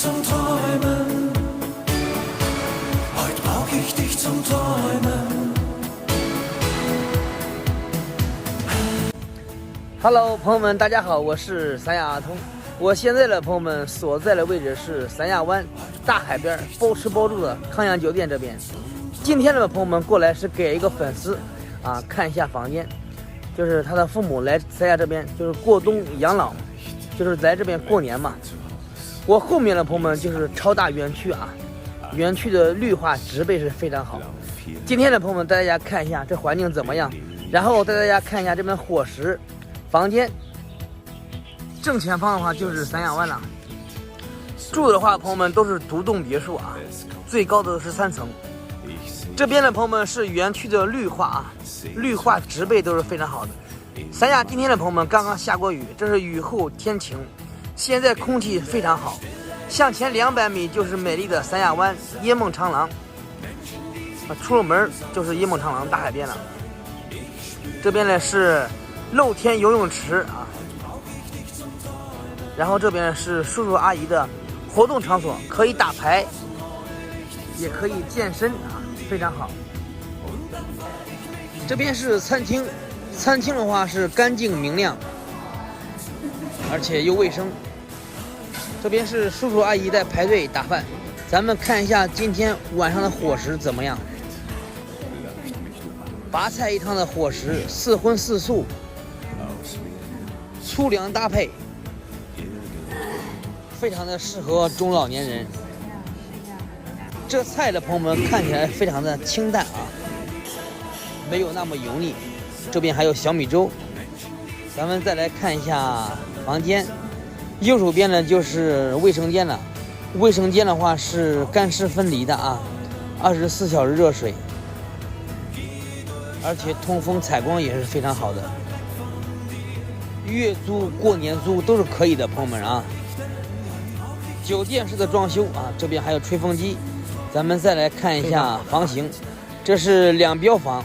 zum Träumen. Heute brauch ich dich zum Träumen. Hello， 朋友们，大家好，我是三亚阿通。我现在的朋友们所在的位置是三亚湾大海边包吃包住的康阳酒店这边。今天的朋友们过来是给一个粉丝看一下房间，就是他的父母来三亚这边就是过冬养老，就是来这边过年嘛。我后面的朋友们就是超大园区园区的绿化植被是非常好。今天的朋友们带大家看一下这环境怎么样，然后带大家看一下这边伙食房间。正前方的话就是三亚湾了。住的话，朋友们都是独栋别墅最高的是3层。这边的朋友们是园区的绿化绿化植被都是非常好的。三亚今天的朋友们刚刚下过雨，这是雨后天晴，现在空气非常好。向前200米就是美丽的三亚湾椰梦长廊出了门就是椰梦长廊大海边了。这边呢是露天游泳池然后这边是叔叔阿姨的活动场所，可以打牌，也可以健身非常好。这边是餐厅，餐厅的话是干净明亮，而且又卫生。这边是叔叔阿姨在排队打饭，咱们看一下今天晚上的伙食怎么样。8菜1汤的伙食，4荤4素，粗粮搭配，非常的适合中老年人。这菜的朋友们看起来非常的清淡没有那么油腻。这边还有小米粥。咱们再来看一下房间，右手边呢就是卫生间了。卫生间的话是干湿分离的24小时热水，而且通风采光也是非常好的。月租过年租都是可以的，朋友们酒店式的装修这边还有吹风机。咱们再来看一下房型，这是2标房，